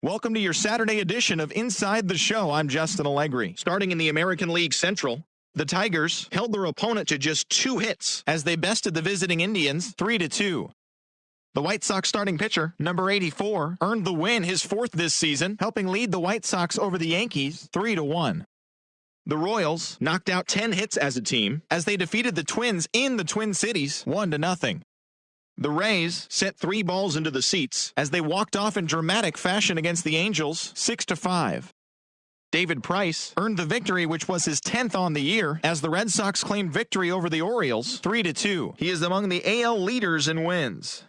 Welcome to your Saturday edition of Inside the Show. I'm Justin Allegri. Starting in the American League Central, the Tigers held their opponent to just 2 hits as they bested the visiting Indians 3-2. The White Sox starting pitcher, number 84, earned the win, his 4th this season, helping lead the White Sox over the Yankees 3-1. The Royals knocked out 10 hits as a team as they defeated the Twins in the Twin Cities 1-0. The Rays sent 3 balls into the seats as they walked off in dramatic fashion against the Angels 6-5. David Price earned the victory, which was his 10th on the year, as the Red Sox claimed victory over the Orioles 3-2. He is among the AL leaders in wins.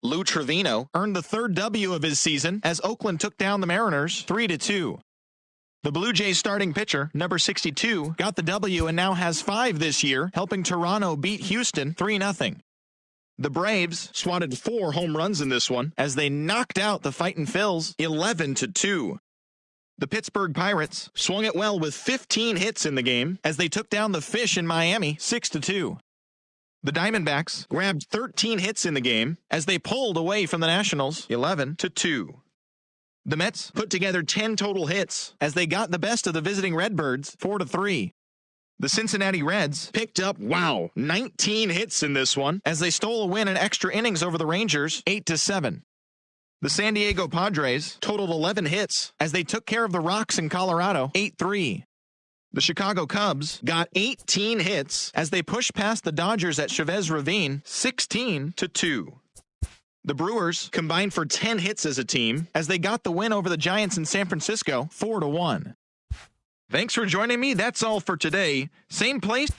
Lou Trevino earned the 3rd W of his season as Oakland took down the Mariners 3-2. The Blue Jays starting pitcher, number 62, got the W and now has 5 this year, helping Toronto beat Houston 3-0. The Braves swatted 4 home runs in this one as they knocked out the Fightin' Phils 11-2. The Pittsburgh Pirates swung it well with 15 hits in the game as they took down the Fish in Miami 6-2. The Diamondbacks grabbed 13 hits in the game as they pulled away from the Nationals 11-2. The Mets put together 10 total hits as they got the best of the visiting Redbirds 4-3. The Cincinnati Reds picked up, 19 hits in this one as they stole a win in extra innings over the Rangers 8-7. The San Diego Padres totaled 11 hits as they took care of the Rocks in Colorado 8-3. The Chicago Cubs got 18 hits as they pushed past the Dodgers at Chavez Ravine 16-2. The Brewers combined for 10 hits as a team as they got the win over the Giants in San Francisco 4-1. Thanks for joining me. That's all for today. Same place.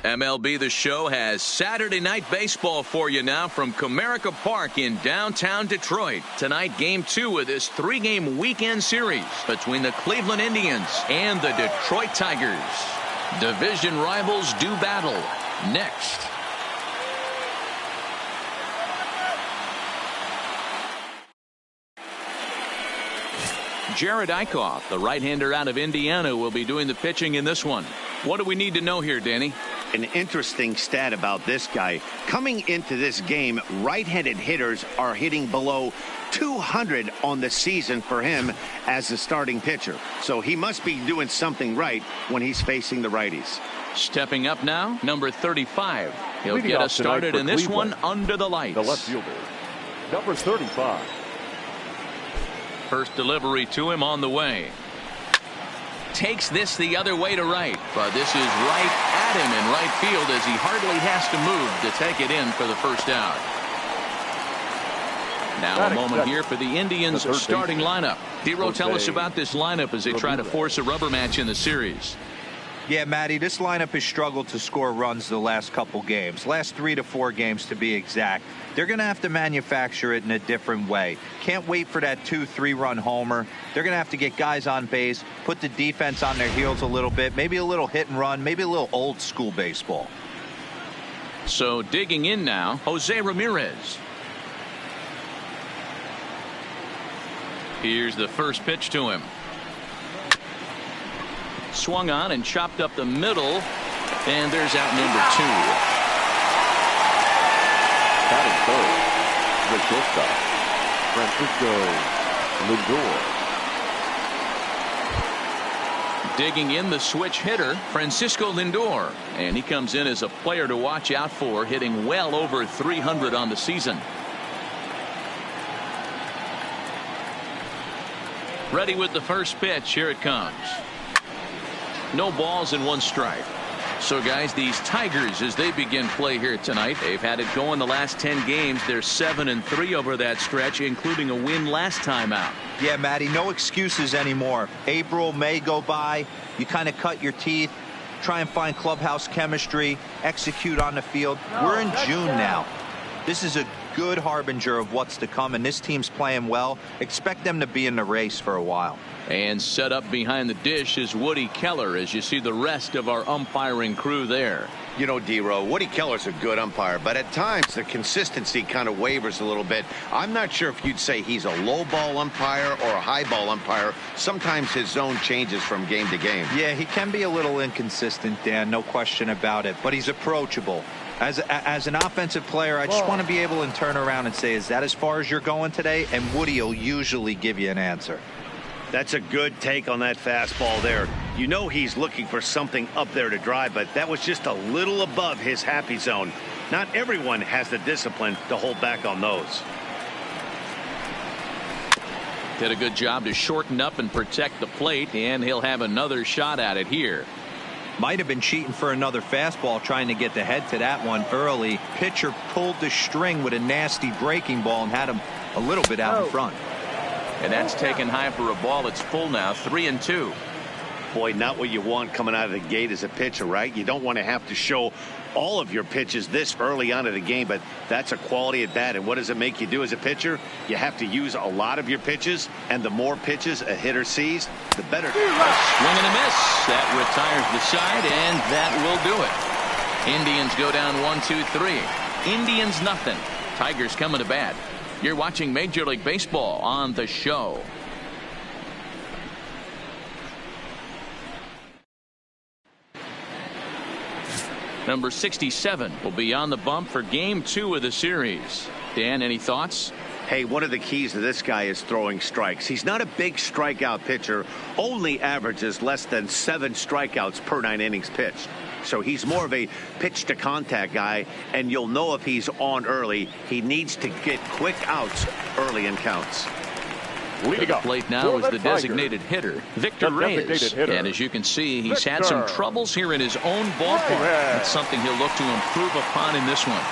MLB The Show has Saturday Night Baseball for you now from Comerica Park in downtown Detroit. Tonight, Game 2 of this 3-game weekend series between the Cleveland Indians and the Detroit Tigers. Division rivals do battle next. Jared Eichhoff, the right-hander out of Indiana, will be doing the pitching in this one. What do we need to know here, Danny? An interesting stat about this guy. Coming into this game, right-handed hitters are hitting below 200 on the season for him as a starting pitcher. So he must be doing something right when he's facing the righties. Stepping up now, number 35. He'll get us started in this one under the lights. The left fielder, number 35. First delivery to him on the way. Takes this the other way to right, but this is right at him in right field as he hardly has to move to take it in for the first out. Now a moment here for the Indians starting lineup. Dero, tell us about this lineup as they try to force a rubber match in the series. Yeah, Matty, this lineup has struggled to score runs the last couple games. Last 3 to 4 games to be exact. They're going to have to manufacture it in a different way. Can't wait for that 2-3 run homer. They're going to have to get guys on base, put the defense on their heels a little bit, maybe a little hit and run, maybe a little old school baseball. So digging in now, Jose Ramirez. Here's the first pitch to him. Swung on and chopped up the middle. And there's out number 2. Batting third, the shortstop, Francisco Lindor. Digging in the switch hitter, Francisco Lindor. And he comes in as a player to watch out for, hitting well over 300 on the season. Ready with the first pitch. Here it comes. No balls and 1 strike. So guys, these Tigers, as they begin play here tonight, they've had it going the last 10 games. They're 7-3 over that stretch, including a win last time out. Yeah, Matty, no excuses anymore. April, May go by. You kind of cut your teeth, try and find clubhouse chemistry, execute on the field. We're in June now. This is a good harbinger of what's to come, and this team's playing well. Expect them to be in the race for a while. And set up behind the dish is Woody Keller, as you see the rest of our umpiring crew there. You know, D-Row, Woody Keller's a good umpire, but at times the consistency kind of wavers a little bit. I'm not sure if you'd say he's a low ball umpire or a high ball umpire. Sometimes his zone changes from game to game. Yeah, he can be a little inconsistent, Dan, no question about it, but he's approachable. As an offensive player, I just want to be able to turn around and say, is that as far as you're going today? And Woody will usually give you an answer. That's a good take on that fastball there. You know he's looking for something up there to drive, but that was just a little above his happy zone. Not everyone has the discipline to hold back on those. Did a good job to shorten up and protect the plate, and he'll have another shot at it here. Might have been cheating for another fastball, trying to get the head to that one early. Pitcher pulled the string with a nasty breaking ball and had him a little bit out in front. And that's taken high for a ball. It's full now, 3-2. Boy, not what you want coming out of the gate as a pitcher, right? You don't want to have to show all of your pitches this early on in the game, but that's a quality at bat. And what does it make you do as a pitcher? You have to use a lot of your pitches, and the more pitches a hitter sees, the better. Swing and a miss. That retires the side, and that will do it. Indians go down 1-2-3. Indians nothing. Tigers coming to bat. You're watching Major League Baseball on The Show. Number 67 will be on the bump for Game 2 of the series. Dan, any thoughts? Hey, one of the keys to this guy is throwing strikes. He's not a big strikeout pitcher, only averages less than 7 strikeouts per 9 innings pitched. So he's more of a pitch to contact guy, and you'll know if he's on early. He needs to get quick outs early in counts. To the plate now is the designated hitter, Victor Reyes. And as you can see, he's had some troubles here in his own ballpark. That's something he'll look to improve upon in this one.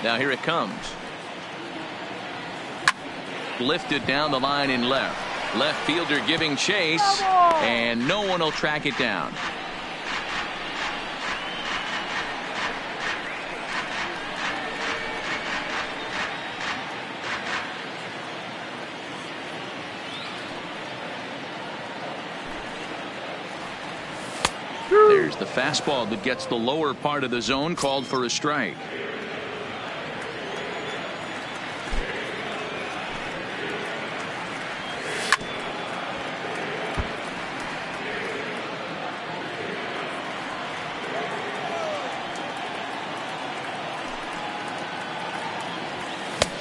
Now here it comes. Lifted down the line in left. Left fielder giving chase, and no one will track it down. There's the fastball that gets the lower part of the zone, called for a strike.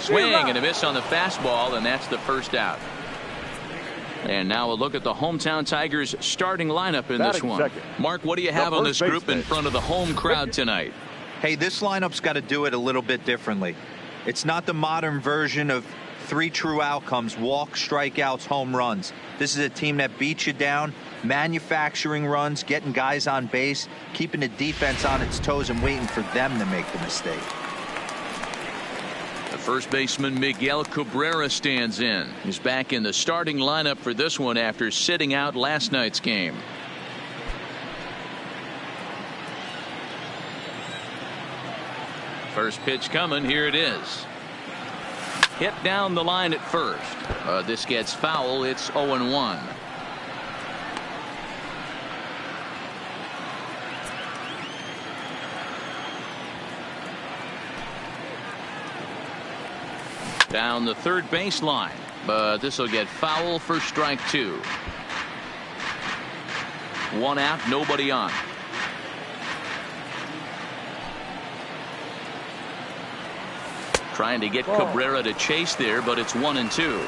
Swing and a miss on the fastball, and that's the first out. And now a look at the hometown Tigers starting lineup in this one. Second. Mark, what do you have on this group in front of the home crowd tonight? Hey, this lineup's got to do it a little bit differently. It's not the modern version of 3 true outcomes: walks, strikeouts, home runs. This is a team that beats you down, manufacturing runs, getting guys on base, keeping the defense on its toes and waiting for them to make the mistake. The first baseman Miguel Cabrera stands in. He's back in the starting lineup for this one after sitting out last night's game. First pitch coming. Here it is. Hit down the line at first. This gets foul. It's 0-1. Down the third baseline, but this will get foul for strike 2. 1 out, nobody on. Trying to get Cabrera to chase there, but it's 1-2.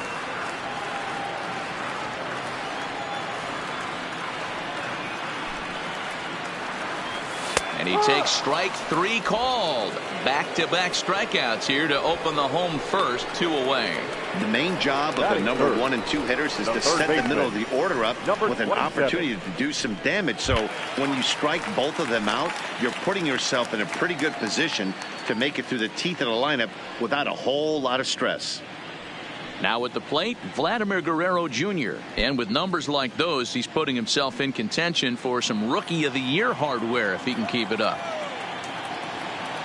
And he takes strike 3 called. Back-to-back strikeouts here to open the home first, 2 away. The main job of the number 1 and 2 hitters is to set the middle of the order up with an opportunity to do some damage. So when you strike both of them out, you're putting yourself in a pretty good position to make it through the teeth of the lineup without a whole lot of stress. Now at the plate, Vladimir Guerrero Jr. And with numbers like those, he's putting himself in contention for some Rookie of the Year hardware if he can keep it up.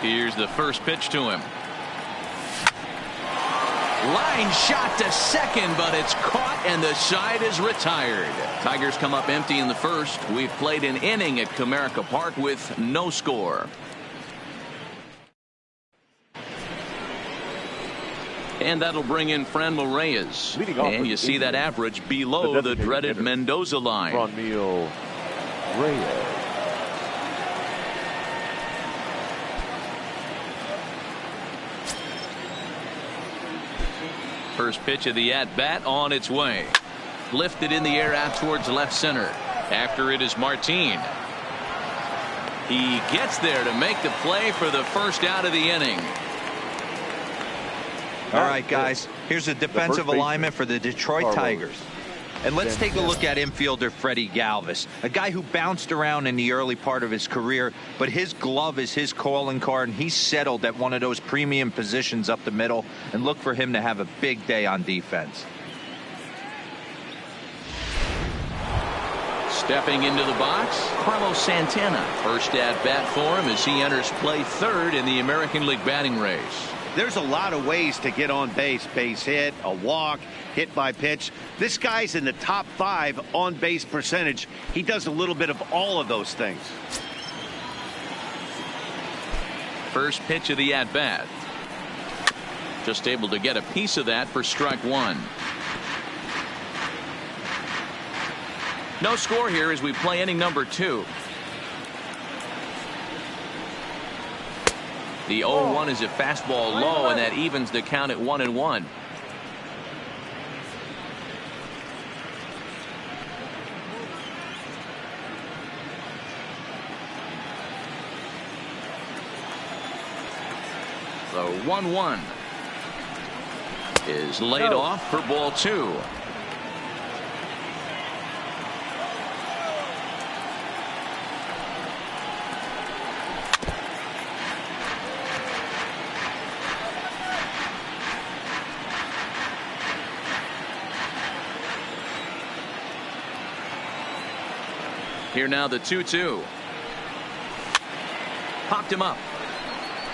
Here's the first pitch to him. Line shot to second, but it's caught and the side is retired. Tigers come up empty in the first. We've played an inning at Comerica Park with no score. And that'll bring in Franmil Reyes. And you see that average below the dreaded Mendoza line. Franmil Reyes. First pitch of the at-bat on its way. Lifted in the air out towards left center. After it is Martin. He gets there to make the play for the first out of the inning. All right, guys, here's a defensive alignment for the Detroit Tigers. And let's take a look at infielder Freddie Galvis, a guy who bounced around in the early part of his career, but his glove is his calling card, and he's settled at one of those premium positions up the middle, and look for him to have a big day on defense. Stepping into the box, Carlos Santana. First at bat for him as he enters play third in the American League batting race. There's a lot of ways to get on base. Base hit, a walk, hit by pitch. This guy's in the top 5 on base percentage. He does a little bit of all of those things. First pitch of the at bat. Just able to get a piece of that for strike 1. No score here as we play inning number 2. The 0-1 is a fastball low, and that evens the count at 1-1. The 1-1 is laid off for ball 2. Here now the 2-2. Popped him up.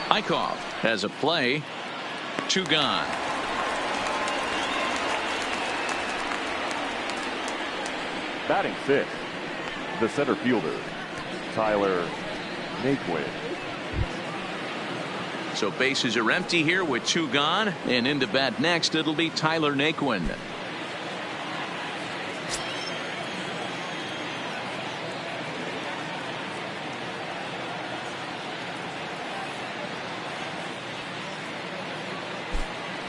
Eichhoff has a play. 2 gone. Batting 6th, the center fielder, Tyler Naquin. So bases are empty here with 2 gone, and into bat next it'll be Tyler Naquin.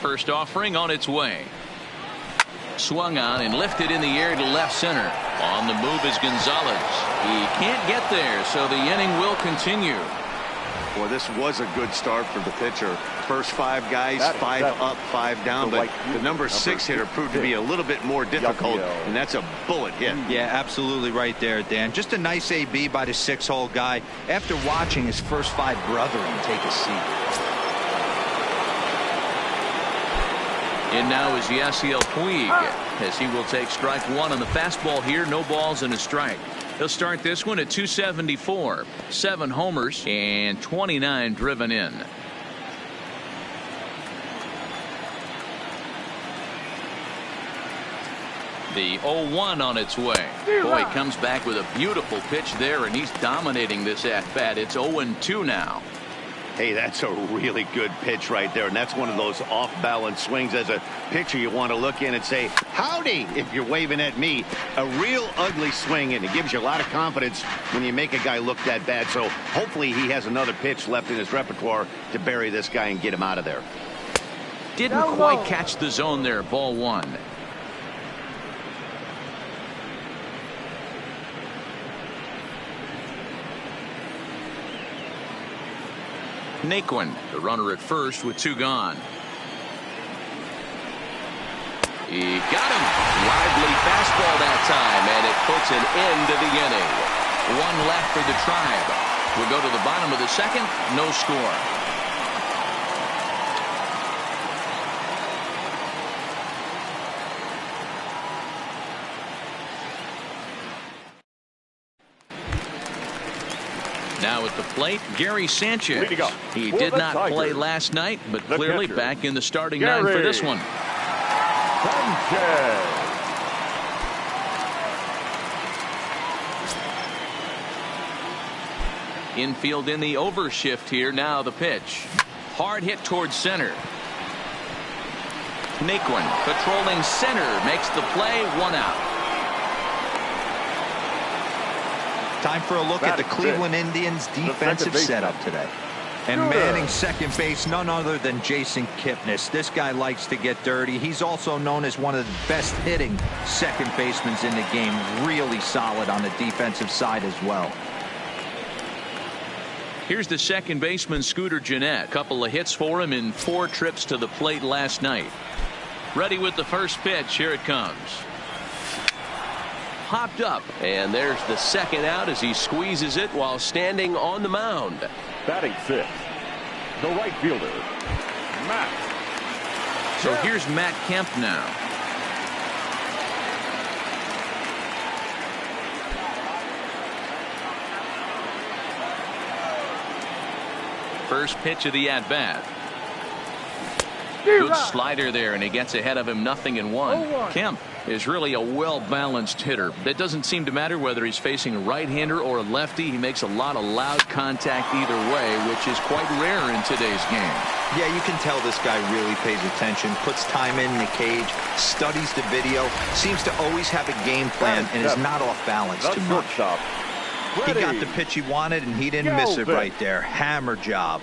First offering on its way. Swung on and lifted in the air to left center. On the move is Gonzalez. He can't get there, so the inning will continue. Well, this was a good start for the pitcher. First 5 guys, 5 up, 5 down, but the number 6 hitter proved to be a little bit more difficult, and that's a bullet hit. Yeah, absolutely right there, Dan. Just a nice AB by the 6-hole guy after watching his first 5 brethren take a seat. And now is Yasiel Puig as he will take strike 1 on the fastball here. No balls and a strike. He'll start this one at 274. 7 homers and 29 driven in. The 0-1 on its way. Boy, comes back with a beautiful pitch there, and he's dominating this at bat. It's 0-2 now. Hey, that's a really good pitch right there, and that's one of those off-balance swings. As a pitcher, you want to look in and say, howdy, if you're waving at me. A real ugly swing, and it gives you a lot of confidence when you make a guy look that bad. So hopefully he has another pitch left in his repertoire to bury this guy and get him out of there. Didn't quite catch the zone there. Ball 1. Naquin, the runner at first with 2 gone. He got him. Lively fastball that time, and it puts an end to the inning. 1 left for the Tribe. We'll go to the bottom of the 2nd. No score. Now at the plate, Gary Sanchez. He did not play last night, but clearly back in the starting 9 for this one. Sanchez. Infield in the overshift here. Now the pitch. Hard hit towards center. Naquin patrolling center makes the play. 1 out. Time for a look at the Cleveland Indians defensive setup today. And manning second base, none other than Jason Kipnis. This guy likes to get dirty. He's also known as one of the best hitting second basemen in the game. Really solid on the defensive side as well. Here's the second baseman, Scooter Gennett. Couple of hits for him in 4 trips to the plate last night. Ready with the first pitch. Here it comes. Popped up, and there's the 2nd out as he squeezes it while standing on the mound. Batting 5th, the right fielder, Matt. So here's Matt Kemp now. First pitch of the at-bat. Good slider there, and he gets ahead of him. 0-1. Kemp is really a well-balanced hitter. It doesn't seem to matter whether he's facing a right-hander or a lefty. He makes a lot of loud contact either way, which is quite rare in today's game. Yeah, you can tell this guy really pays attention, puts time in the cage, studies the video, seems to always have a game plan, and is not off balance too much. He got the pitch he wanted, and he didn't miss it right there. Hammer job.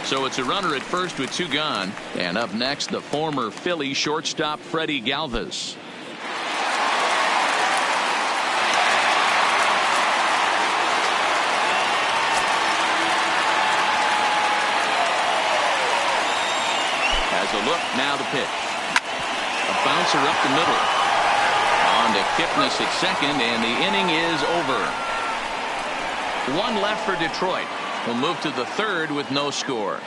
So it's a runner at first with 2 gone. And up next, the former Philly shortstop Freddie Galvis. Has a look, now the pitch. A bouncer up the middle. On to Kipnis at second, and the inning is over. 1 left for Detroit. We'll move to the 3rd with no score.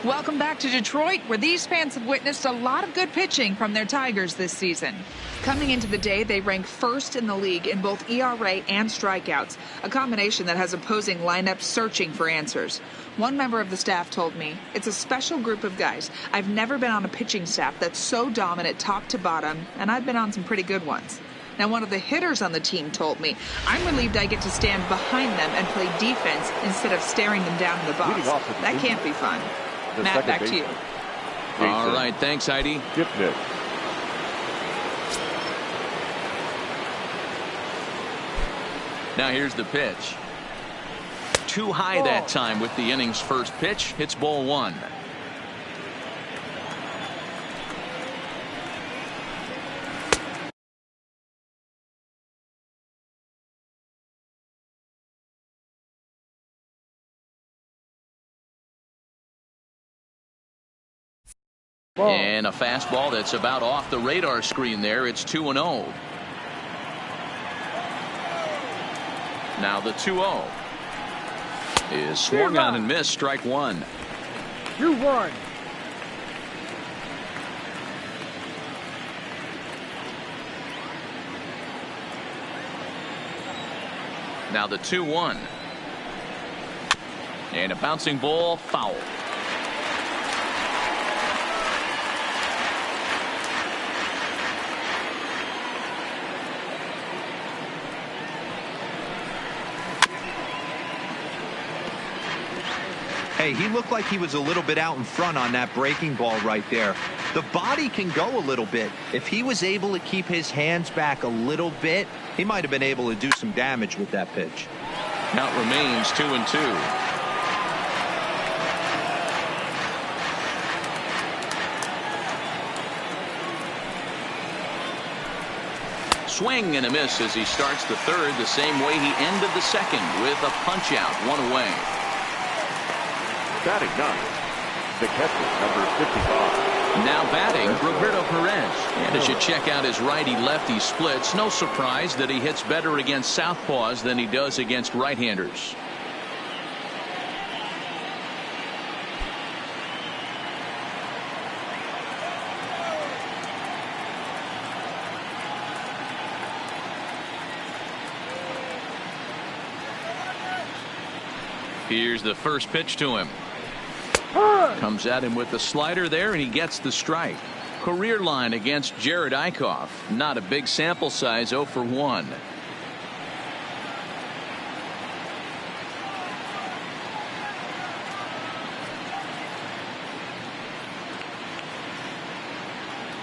Welcome back to Detroit, where these fans have witnessed a lot of good pitching from their Tigers this season. Coming into the day, they rank 1st in the league in both ERA and strikeouts, a combination that has opposing lineups searching for answers. One member of the staff told me, "It's a special group of guys. I've never been on a pitching staff that's so dominant top to bottom, and I've been on some pretty good ones." Now, one of the hitters on the team told me, "I'm relieved I get to stand behind them and play defense instead of staring them down in the box. That can't be fun." Matt, back to you. All right, thanks, Heidi. Now here's the pitch. Too high that time with the inning's first pitch. Hits ball 1. And a fastball that's about off the radar screen there. It's 2-0. Now the 2-0 is swung on and missed. Strike 1. 2-1. Now the 2-1. And a bouncing ball, foul. Hey, he looked like he was a little bit out in front on that breaking ball right there. The body can go a little bit. If he was able to keep his hands back a little bit, he might have been able to do some damage with that pitch. Count remains 2-2. Swing and a miss as he starts the third the same way he ended the second with a punch out, one away. Batting ninth, the catcher, number 55. Now batting, Roberto Perez. And as you check out his righty-lefty splits, no surprise that he hits better against southpaws than he does against right-handers. Here's the first pitch to him. Comes at him with the slider there, and he gets the strike. Career line against Jared Eichhoff. Not a big sample size, 0 for 1.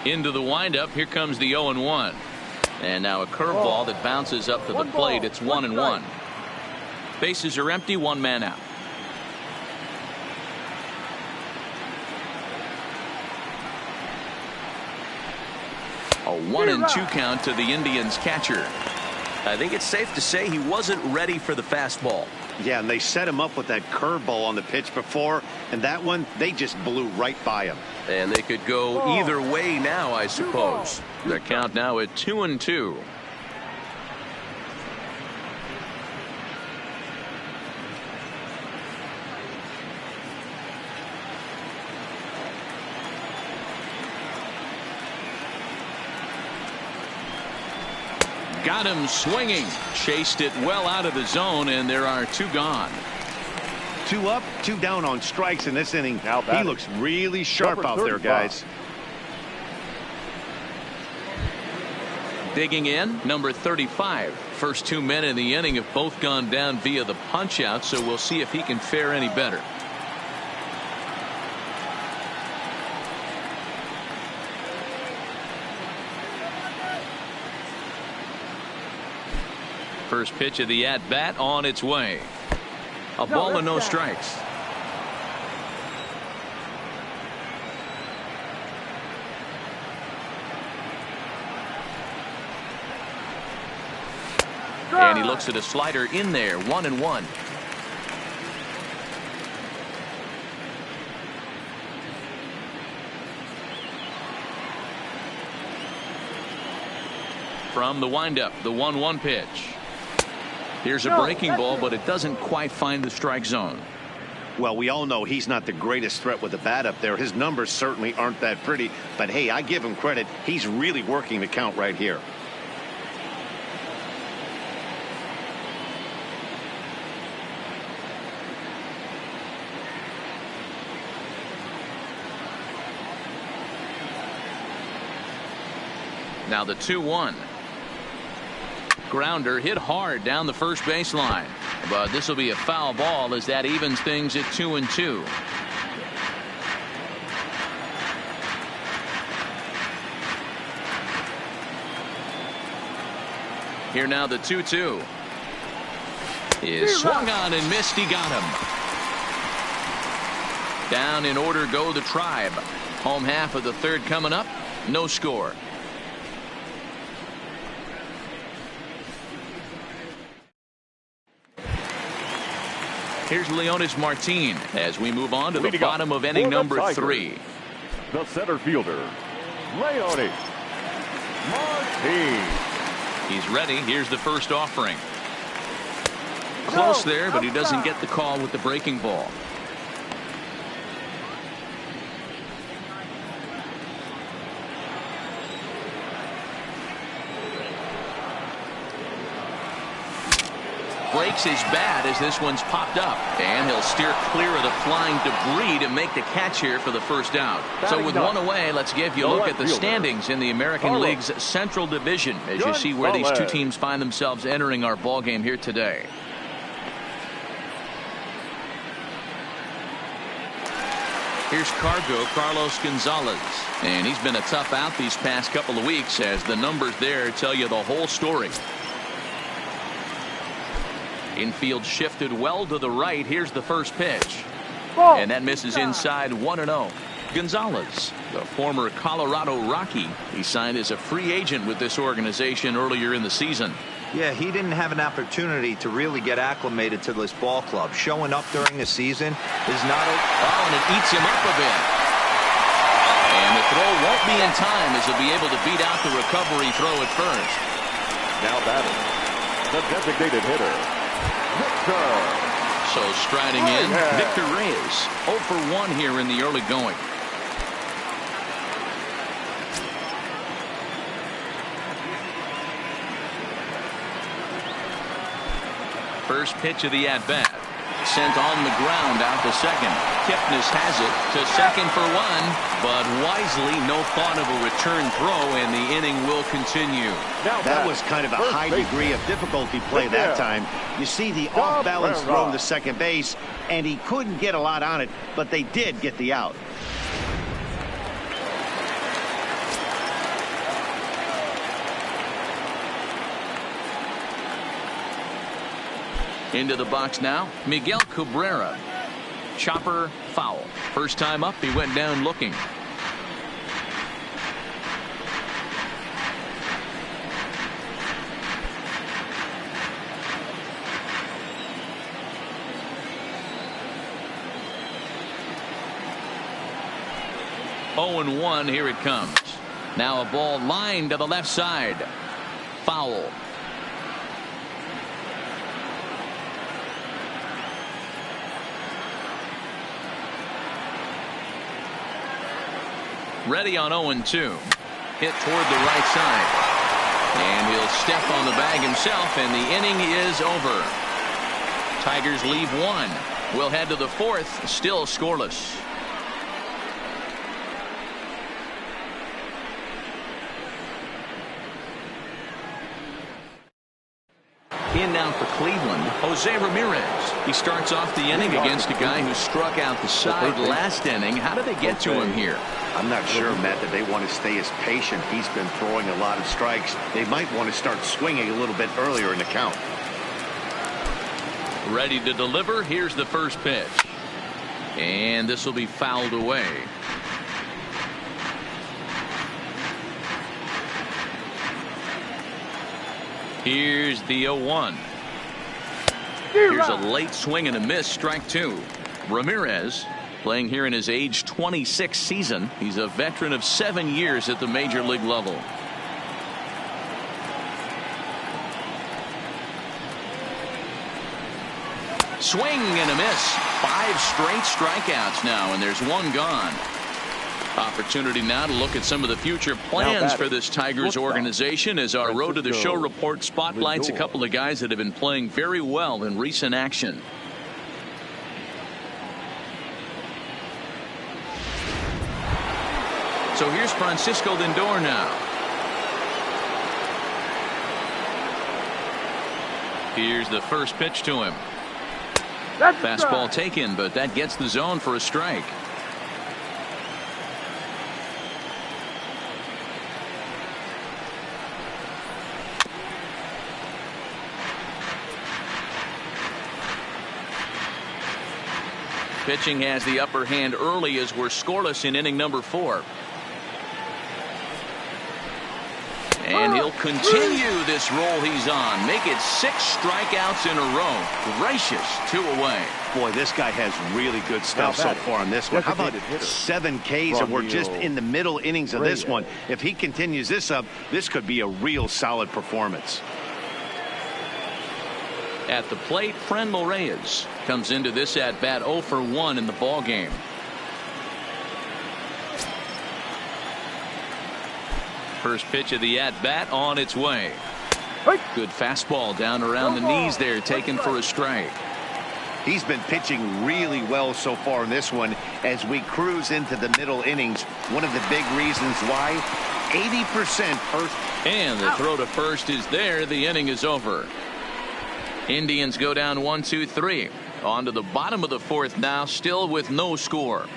Into the windup. Here comes the 0-1. And now a curveball that bounces up to the plate. It's 1-1. Bases are empty, one man out. A 1-2 count to the Indians catcher. I think it's safe to say he wasn't ready for the fastball. Yeah, and they set him up with that curveball on the pitch before, and that one, they just blew right by him. And they could go either way now, I suppose. The count now at 2-2. Got him swinging. Chased it well out of the zone, and there are two gone. 2 up, 2 down on strikes in this inning. Now he looks really sharp out there, guys. Digging in, number 35. First 2 men in the inning have both gone down via the punch out, so we'll see if he can fare any better. First pitch of the at-bat on its way. A ball and no strikes. And he looks at a slider in there, 1-1. From the windup, the 1-1 pitch. Here's a breaking ball, but it doesn't quite find the strike zone. Well, we all know he's not the greatest threat with the bat up there. His numbers certainly aren't that pretty. But, hey, I give him credit. He's really working the count right here. Now the 2-1. Grounder hit hard down the first baseline, but this will be a foul ball as that evens things at 2-2. Here now the 2-2 is swung on and missed. He got him. Down in order go the Tribe. Home half of the third coming up. No score. Here's Leonis Martin as we move on to the bottom of inning number 3. The center fielder, Leonis Martin. He's ready. Here's the first offering. Close there, but he doesn't get the call with the breaking ball. Breaks his bat as this one's popped up, and he'll steer clear of the flying debris to make the catch here for the first out. So with one away, let's give you a look at the standings in the American League's Central Division as you see where these two teams find themselves entering our ball game here today. Here's Carlos Gonzalez. And he's been a tough out these past couple of weeks, as the numbers there tell you the whole story. Infield shifted well to the right. Here's the first pitch. And that misses inside 1-0. Gonzalez, the former Colorado Rocky, he signed as a free agent with this organization earlier in the season. Yeah, he didn't have an opportunity to really get acclimated to this ball club. Showing up during the season is not a... Oh, and it eats him up a bit. And the throw won't be in time, as he'll be able to beat out the recovery throw at first. Now batting, the designated hitter, Victor. So striding in, Victor Reyes, 0 for 1 here in the early going. First pitch of the at-bat. Sent on the ground out to second. Kipnis has it to second for 1, but wisely no thought of a return throw, and the inning will continue. That was kind of a high degree of difficulty play that time. You see the off-balance throw to second base, and he couldn't get a lot on it, but they did get the out. Into the box now, Miguel Cabrera. Chopper foul. First time up, he went down looking. Oh and 1, here it comes. Now a ball lined to the left side. Foul. Ready on 0-2. Hit toward the right side. And he'll step on the bag himself, and the inning is over. Tigers leave 1. We'll head to the 4th, still scoreless. In now for Cleveland, Jose Ramirez. He starts off the inning against a guy who struck out the side last inning. How did they get to him here? I'm not sure, Matt, that they want to stay as patient. He's been throwing a lot of strikes. They might want to start swinging a little bit earlier in the count. Ready to deliver. Here's the first pitch. And this will be fouled away. Here's the 0-1. Here's a late swing and a miss, strike 2. Ramirez playing here in his age 26 season. He's a veteran of 7 years at the major league level. Swing and a miss. 5 straight strikeouts now, and there's 1 gone. Opportunity now to look at some of the future plans for this Tigers organization, as our Road to the Show report spotlights a couple of guys that have been playing very well in recent action. So here's Francisco Lindor now. Here's the first pitch to him. Fastball taken, but that gets the zone for a strike. Pitching has the upper hand early as we're scoreless in inning number 4. And he'll continue this roll he's on. Make it 6 strikeouts in a row. Gracious, 2 away. Boy, this guy has really good stuff so far on this one. How about 7 Ks, and we're just in the middle innings of this one. If he continues this up, this could be a real solid performance. At the plate, Franmil Reyes comes into this at bat 0 for 1 in the ball game. First pitch of the at bat on its way. Good fastball down around the knees there, taken for a strike. He's been pitching really well so far in this one as we cruise into the middle innings. One of the big reasons why 80% first. And the throw to first is there. The inning is over. Indians go down 1-2-3. On to the bottom of the 4th now, still with no score.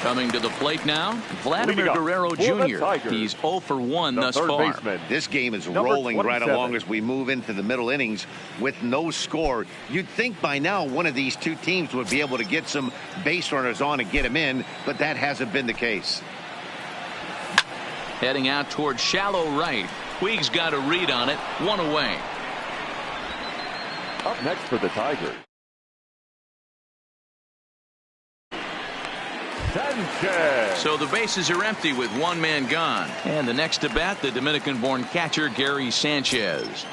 Coming to the plate now, Vladimir Guerrero Jr. He's 0 for 1 thus far. This game is rolling right along as we move into the middle innings with no score. You'd think by now one of these two teams would be able to get some base runners on and get them in, but that hasn't been the case. Heading out towards shallow right. Puig's got a read on it. 1 away. Up next for the Tigers, Sanchez. So the bases are empty with one man gone. And the next to bat, the Dominican-born catcher Gary Sanchez.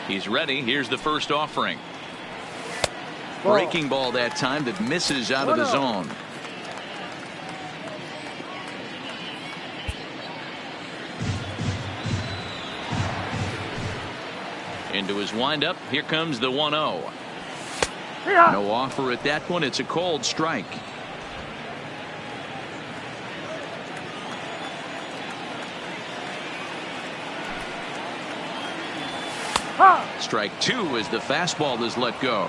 He's ready. Here's the first offering. Breaking ball that time that misses out of the zone. Into his windup. Here comes the 1-0. No offer at that one. It's a cold strike. Strike 2 as the fastball is let go.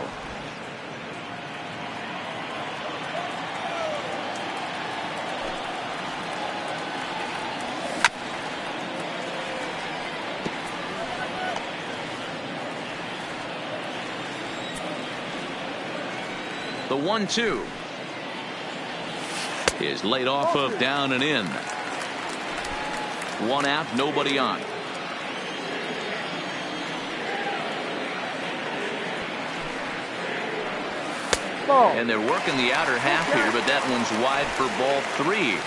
The 1-2 is laid off of down and in. 1 out, nobody on. And they're working the outer half here, but that one's wide for ball 3.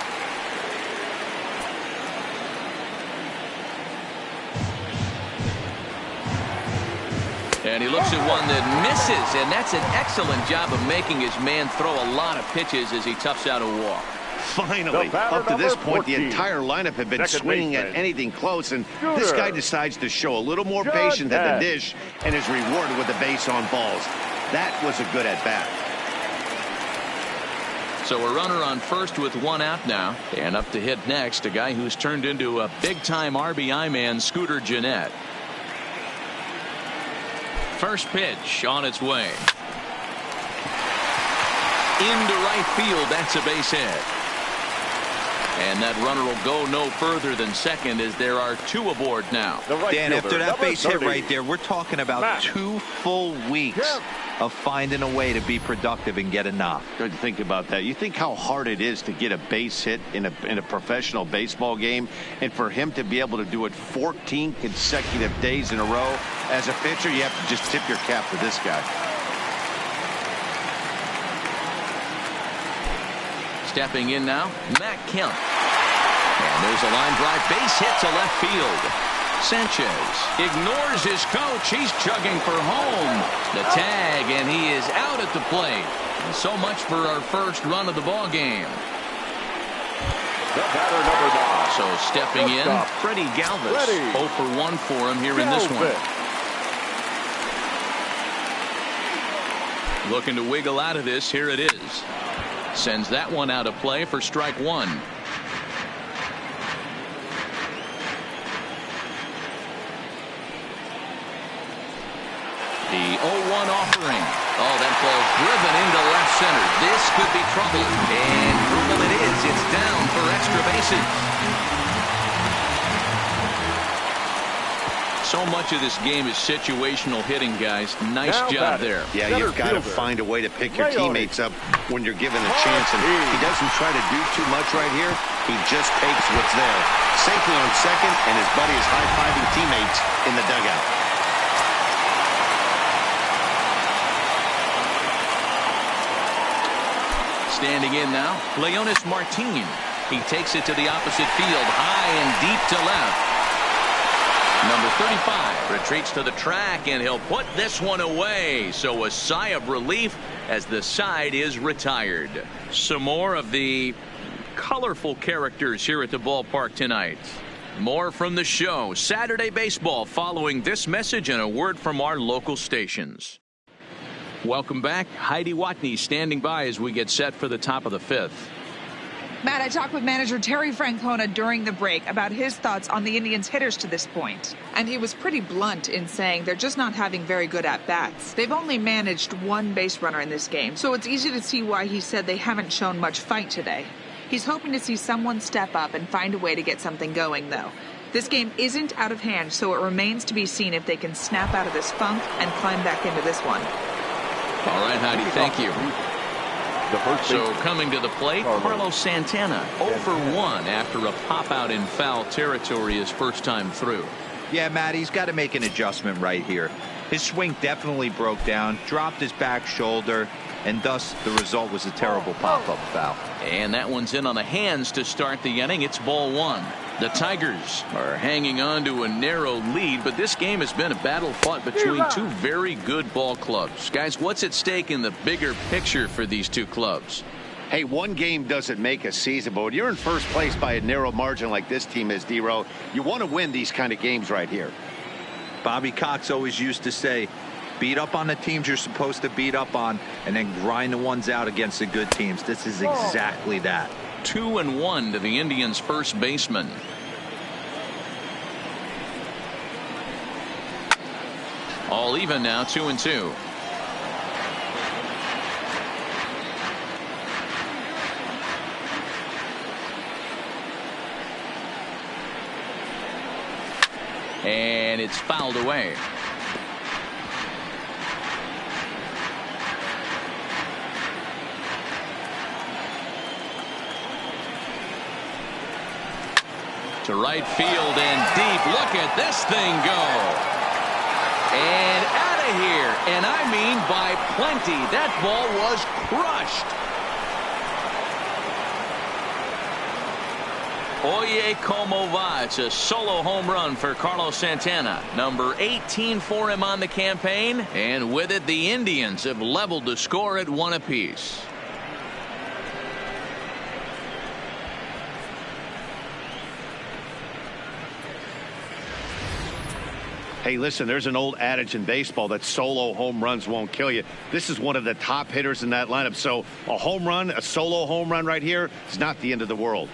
And he looks at one that misses, and that's an excellent job of making his man throw a lot of pitches as he toughs out a walk. Finally, up to this point, the entire lineup had been swinging at anything close, and this guy decides to show a little more patience at the dish and is rewarded with a base on balls. That was a good at-bat. So a runner on first with 1 out now, and up to hit next, a guy who's turned into a big-time RBI man, Scooter Gennett. First pitch on its way. Into right field. That's a base hit. And that runner will go no further than second as there are 2 aboard now. Dan, after that base hit right there, we're talking about 2 full weeks of finding a way to be productive and get a knock. Good to think about that. You think how hard it is to get a base hit in a professional baseball game, and for him to be able to do it 14 consecutive days in a row as a pitcher, you have to just tip your cap to this guy. Stepping in now, Matt Kemp. And there's a line drive, base hit to left field. Sanchez ignores his coach. He's chugging for home. The tag, and he is out at the plate. So much for our first run of the ball game. The batter, number 9. So stepping in, Freddie Galvis. 0 for 1 for him here in this one. Looking to wiggle out of this. Here it is. Sends that one out of play for strike 1. The 0-1 offering. Oh, that ball driven into left center. This could be trouble. And trouble it is. It's down for extra bases. So much of this game is situational hitting, guys. Nice job there. Yeah, you've got to find a way to pick your teammates up when you're given a chance. And he doesn't try to do too much right here. He just takes what's there. Safely on second, and his buddy is high-fiving teammates in the dugout. Standing in now, Leonis Martin. He takes it to the opposite field, high and deep to left. Number 35 retreats to the track, and he'll put this one away. So a sigh of relief as the side is retired. Some more of the colorful characters here at the ballpark tonight. More from the show. Saturday baseball following this message and a word from our local stations. Welcome back. Heidi Watney standing by as we get set for the top of the 5th. Matt, I talked with manager Terry Francona during the break about his thoughts on the Indians' hitters to this point. And he was pretty blunt in saying they're just not having very good at-bats. They've only managed one base runner in this game, so it's easy to see why he said they haven't shown much fight today. He's hoping to see someone step up and find a way to get something going, though. This game isn't out of hand, so it remains to be seen if they can snap out of this funk and climb back into this one. All right, Heidi, thank you. So coming to the plate, Carlos Santana 0 for 1 after a pop-out in foul territory his first time through. Yeah, Matt, he's got to make an adjustment right here. His swing definitely broke down, dropped his back shoulder, and thus the result was a terrible pop-up foul. And that one's in on the hands to start the inning. It's ball 1. The Tigers are hanging on to a narrow lead, but this game has been a battle fought between two very good ball clubs. Guys, what's at stake in the bigger picture for these two clubs? Hey, one game doesn't make a season, but when you're in first place by a narrow margin like this team is, D-Row, you want to win these kind of games right here. Bobby Cox always used to say, beat up on the teams you're supposed to beat up on, and then grind the ones out against the good teams. This is exactly that. 2-1 to the Indians' first baseman. All even now, 2-2. And it's fouled away. To right field and deep. Look at this thing go. And out of here. And I mean by plenty. That ball was crushed. Oye, como va. It's a solo home run for Carlos Santana. Number 18 for him on the campaign. And with it, the Indians have leveled the score at 1 apiece. Hey, listen, there's an old adage in baseball that solo home runs won't kill you. This is one of the top hitters in that lineup. So a home run, a solo home run right here is not the end of the world.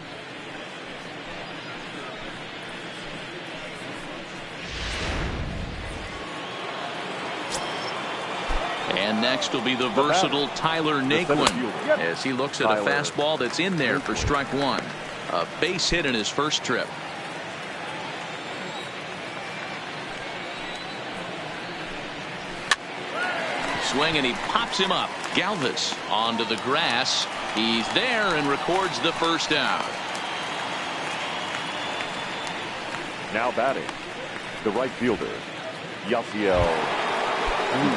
And next will be the versatile Tyler Naquin as he looks at a fastball that's in there for strike 1. A base hit in his first trip. Swing and he pops him up. Galvis onto the grass. He's there and records the first out. Now batting, the right fielder, Yasiel.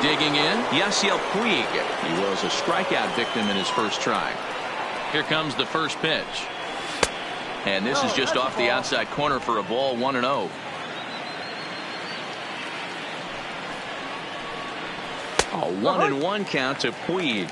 Digging in, Yasiel Puig. He was a strikeout victim in his first try. Here comes the first pitch. And this is just off the outside corner for a ball, 1-0. A 1-1 count to Puig.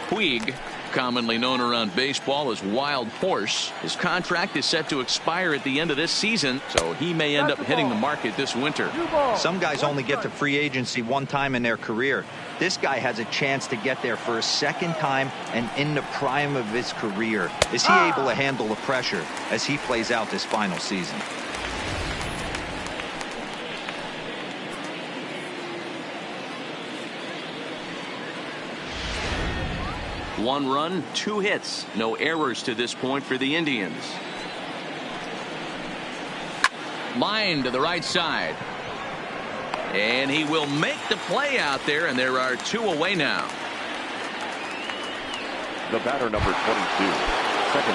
Puig, commonly known around baseball as Wild Horse. His contract is set to expire at the end of this season, so he may end up hitting the market this winter. Some guys only get to free agency one time in their career. This guy has a chance to get there for a second time and in the prime of his career. Is he able to handle the pressure as he plays out this final season? One run, 2 hits, no errors to this point for the Indians. Line to the right side. And he will make the play out there, and there are 2 away now. The batter, number 22.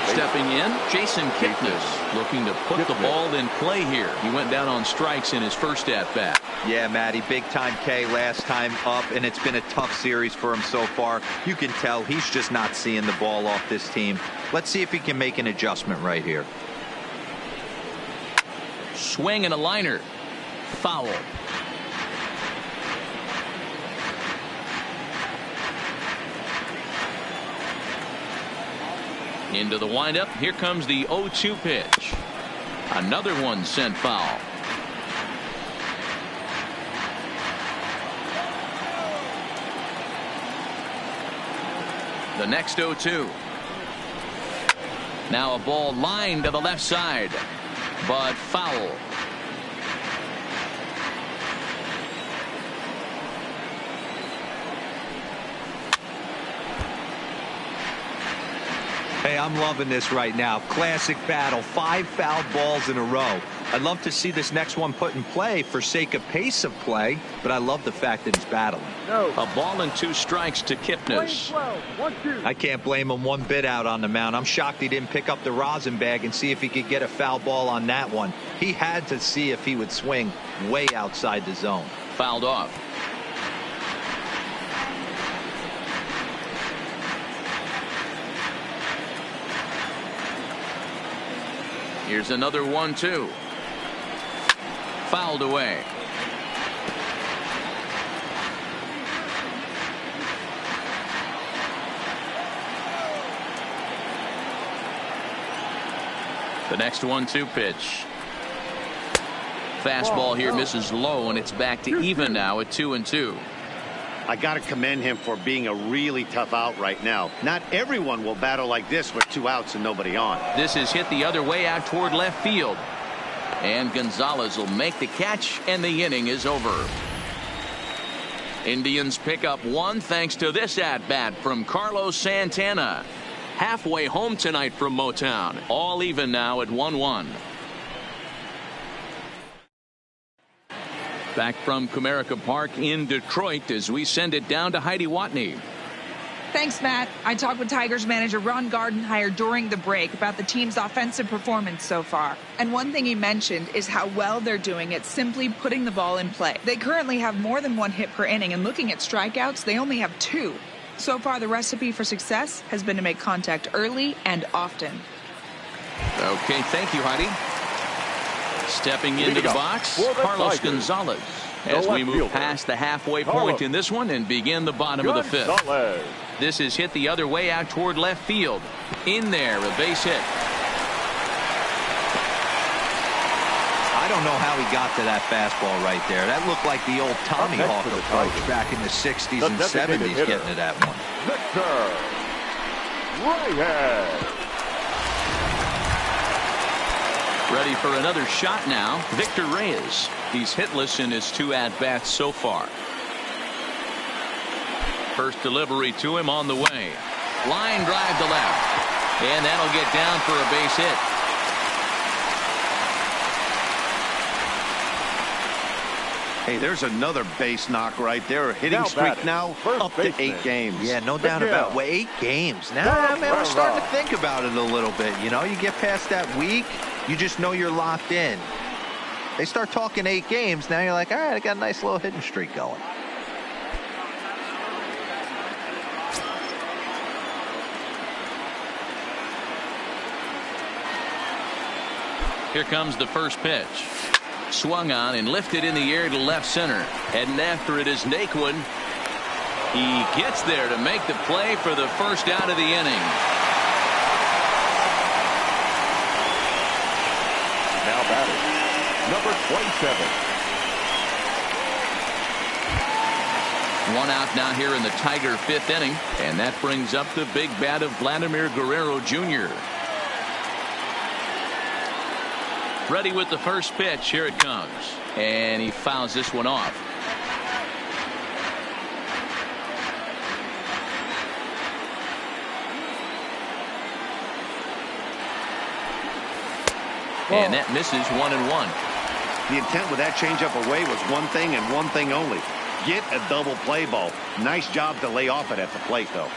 Stepping in, Jason Kipnis looking to put the ball in play here. He went down on strikes in his first at-bat. Yeah, Matty, big time K last time up, and it's been a tough series for him so far. You can tell he's just not seeing the ball off this team. Let's see if he can make an adjustment right here. Swing and a liner. Foul. Into the windup. Here comes the 0-2 pitch. Another one sent foul. The next 0-2. Now a ball lined to the left side, but foul. Hey, I'm loving this right now. Classic battle. 5 foul balls in a row. I'd love to see this next one put in play for sake of pace of play, but I love the fact that he's battling. No. A ball and 2 strikes to Kipnis. 1-2. I can't blame him one bit out on the mound. I'm shocked he didn't pick up the rosin bag and see if he could get a foul ball on that one. He had to see if he would swing way outside the zone. Fouled off. Here's another 1-2. Fouled away. The next 1-2 pitch. Fastball here misses low, and it's back to even now at 2-2. I got to commend him for being a really tough out right now. Not everyone will battle like this with 2 outs and nobody on. This is hit the other way out toward left field. And Gonzalez will make the catch, and the inning is over. Indians pick up 1 thanks to this at-bat from Carlos Santana. Halfway home tonight from Motown. All even now at 1-1. Back from Comerica Park in Detroit as we send it down to Heidi Watney. Thanks, Matt. I talked with Tigers manager Ron Gardenhire during the break about the team's offensive performance so far. And one thing he mentioned is how well they're doing at simply putting the ball in play. They currently have more than 1 hit per inning, and looking at strikeouts, they only have 2. So far, the recipe for success has been to make contact early and often. Okay, thank you, Heidi. Stepping into the box, Carlos Gonzalez. As we move past the halfway point in this one and begin the bottom of the 5th. This is hit the other way out toward left field. In there, a base hit. I don't know how he got to that fastball right there. That looked like the old Tommy Hawk approach back in the 60s and 70s getting to that one. Victor Reyes. Ready for another shot now. Victor Reyes. He's hitless in his 2 at-bats so far. First delivery to him on the way. Line drive to left. And that'll get down for a base hit. Hey, there's another base knock right there. Hitting streak now up to 8 games. Yeah, no doubt about it. 8 games. Now, man, we're starting to think about it a little bit. You know, you get past that week, you just know you're locked in. They start talking 8 games, now you're like, all right, I got a nice little hitting streak going. Here comes the first pitch. Swung on and lifted in the air to left center. Heading after it is Naquin. He gets there to make the play for the first out of the inning. Now batting, number 27. 1 out now here in the Tiger 5th inning. And that brings up the big bat of Vladimir Guerrero Jr. Ready with the first pitch. Here it comes. And he fouls this one off. And that misses 1-1. The intent with that changeup away was one thing and one thing only. Get a double play ball. Nice job to lay off it at the plate, though.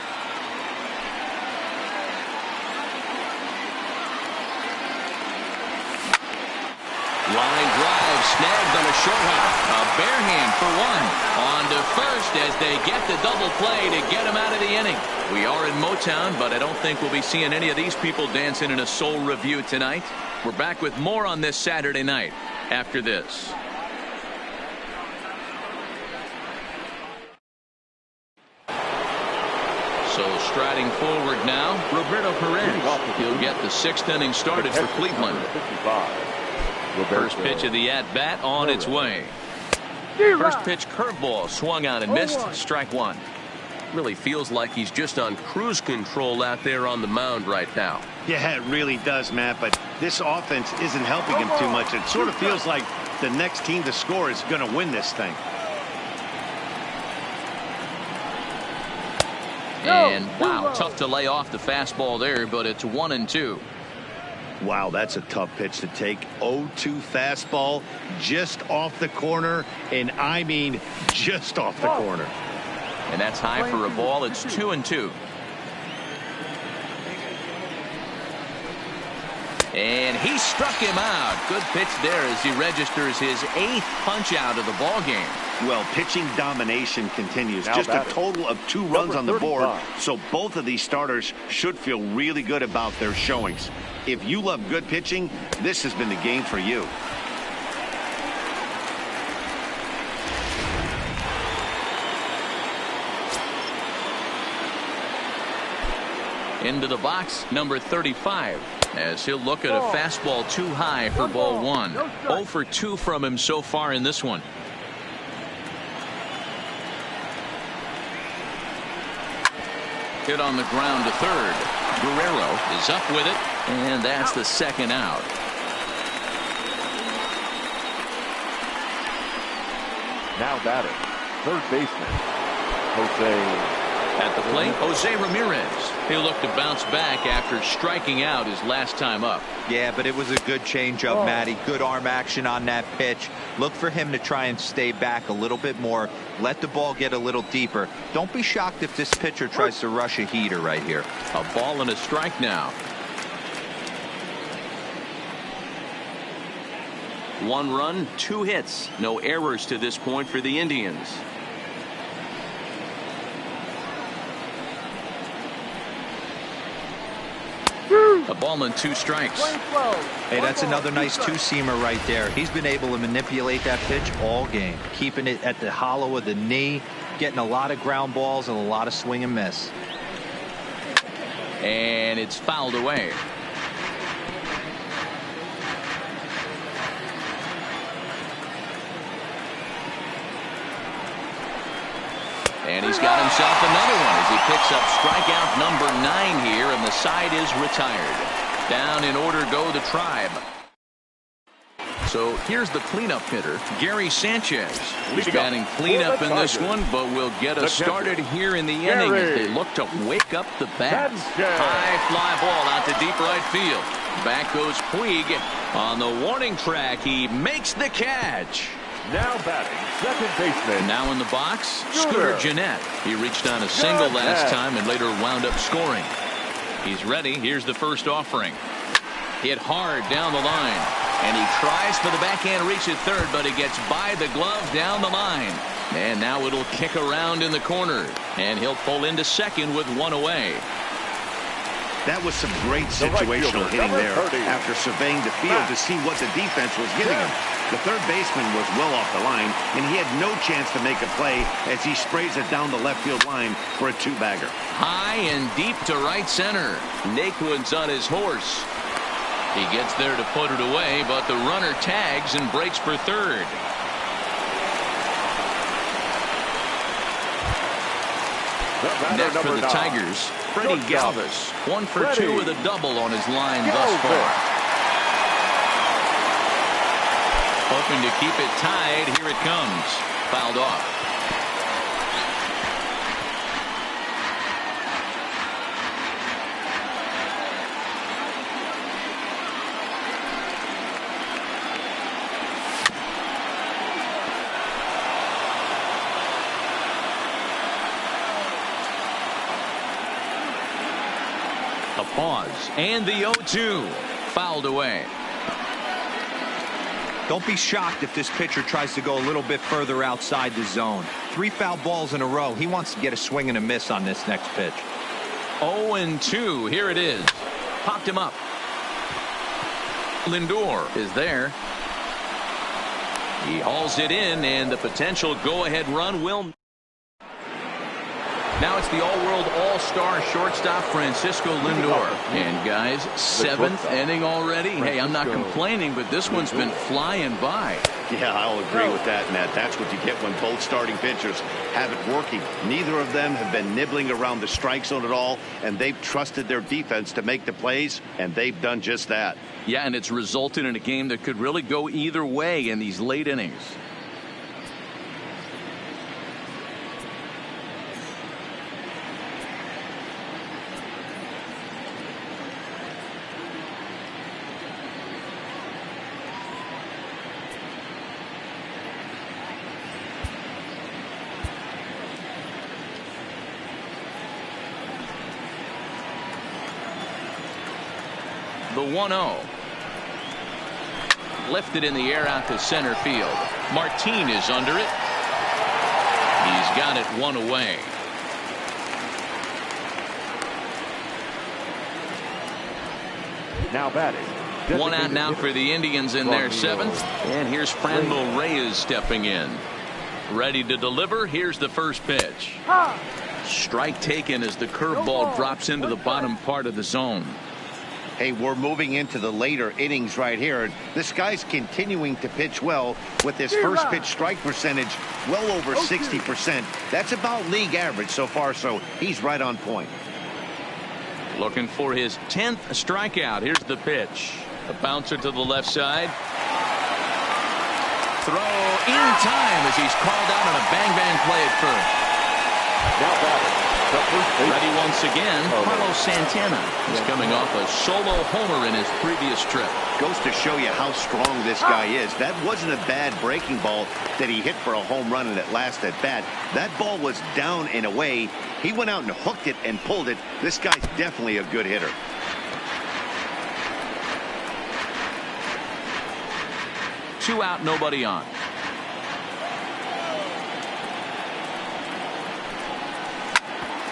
Line drive snagged on a short hop. A bare hand for 1. On to first as they get the double play to get him out of the inning. We are in Motown, but I don't think we'll be seeing any of these people dancing in a soul review tonight. We're back with more on this Saturday night after this. So striding forward now, Roberto Perez. He'll get the 6th inning started for Cleveland. First pitch of the at-bat on its way. First pitch curveball swung on and missed. Strike 1. Really feels like he's just on cruise control out there on the mound right now. Yeah, it really does, Matt, but this offense isn't helping him too much. It sort of feels like the next team to score is going to win this thing. And wow, tough to lay off the fastball there, but it's 1-2. Wow, that's a tough pitch to take. 0-2 fastball just off the corner, and I mean just off the corner. And that's high for a ball. It's 2-2. And he struck him out. Good pitch there as he registers his 8th punch out of the ball game. Well, pitching domination continues. Just a total of 2 runs on the board. So both of these starters should feel really good about their showings. If you love good pitching, this has been the game for you. Into the box, number 35. As he'll look at a fastball too high for ball 1. 0 for 2 from him so far in this one. Hit on the ground to third. Guerrero is up with it, and that's the 2nd out. Now batting, third baseman, Jose. At the plate, Jose Ramirez. He'll look to bounce back after striking out his last time up. Yeah, but it was a good changeup, Matty. Good arm action on that pitch. Look for him to try and stay back a little bit more. Let the ball get a little deeper. Don't be shocked if this pitcher tries to rush a heater right here. A ball and a strike now. 1 run, 2 hits. No errors to this point for the Indians. A ball and 2 strikes. Hey, that's another nice 2-seamer right there. He's been able to manipulate that pitch all game, keeping it at the hollow of the knee, getting a lot of ground balls and a lot of swing and miss. And it's fouled away. And he's got himself another one as he picks up strikeout number 9 here, and the side is retired. Down in order go the Tribe. So here's the cleanup hitter, Gary Sanchez. He's batting cleanup in this one, but will get us started here in the inning as they look to wake up the bats. High fly ball out to deep right field. Back goes Puig on the warning track. He makes the catch. Now batting, second baseman. Now in the box, Scooter Gennett. He reached on a single last time and later wound up scoring. He's ready. Here's the first offering. Hit hard down the line. And he tries for the backhand reach at third, but he gets by the glove down the line. And now it'll kick around in the corner. And he'll pull into second with 1 away. That was some great situational hitting there after surveying the field to see what the defense was giving him. The third baseman was well off the line, and he had no chance to make a play as he sprays it down the left field line for a 2-bagger. High and deep to right center. Naquin's on his horse. He gets there to put it away, but the runner tags and breaks for third. Next for the Tigers, Freddie Galvis. 1 for 2 with a double on his line thus far. Hoping to keep it tied. Here it comes. Fouled off. A pause, and the 0-2 fouled away. Don't be shocked if this pitcher tries to go a little bit further outside the zone. 3 foul balls in a row. He wants to get a swing and a miss on this next pitch. 0-2. Here it is. Popped him up. Lindor is there. He hauls it in, and the potential go-ahead run will. Now it's the all-world all-star shortstop Francisco Lindor. And guys, 7th inning already. Hey, I'm not complaining, but this one's been flying by. Yeah, I'll agree with that, Matt. That's what you get when both starting pitchers have it working. Neither of them have been nibbling around the strike zone at all, and they've trusted their defense to make the plays, and they've done just that. Yeah, and it's resulted in a game that could really go either way in these late innings. The 1-0. Lifted in the air out to center field. Martin is under it. He's got it one away. Now batting. One out now for the Indians in their 7th. And here's Franmil Reyes stepping in. Ready to deliver. Here's the first pitch. Strike taken as the curveball drops into the bottom part of the zone. Hey, we're moving into the later innings right here. This guy's continuing to pitch well with his first pitch strike percentage well over 60%. That's about league average so far, so he's right on point. Looking for his 10th strikeout. Here's the pitch. A bouncer to the left side. Throw in time as he's called out on a bang-bang play at first. Now batting. Ready once again, Carlos Santana is coming off a solo homer in his previous trip. Goes to show you how strong this guy is. That wasn't a bad breaking ball that he hit for a home run in that last at bat. That ball was down and away. He went out and hooked it and pulled it. This guy's definitely a good hitter. Two out, nobody on.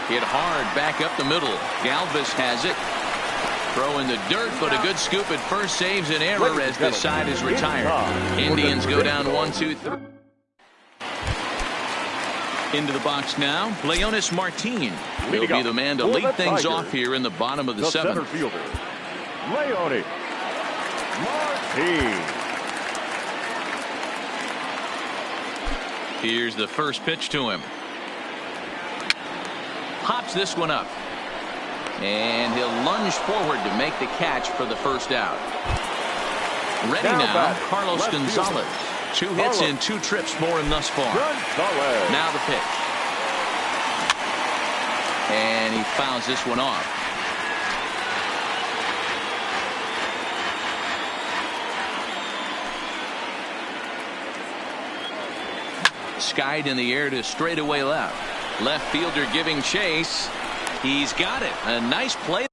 Hit hard back up the middle. Galvis has it. Throw in the dirt, but a good scoop at first saves an error as the side is retired. Indians go down 1-2-3. Into the box now, Leonis Martin will be the man to lead things off here in the bottom of the 7th. Center fielder, Leonis Martin. Here's the first pitch to him. Hops this one up. And he'll lunge forward to make the catch for the first out. Ready now, Carlos Gonzalez. 2 hits in 2 trips for him thus far. Now the pitch. And he fouls this one off. Skied in the air to straightaway left. Left fielder giving chase. He's got it. A nice play.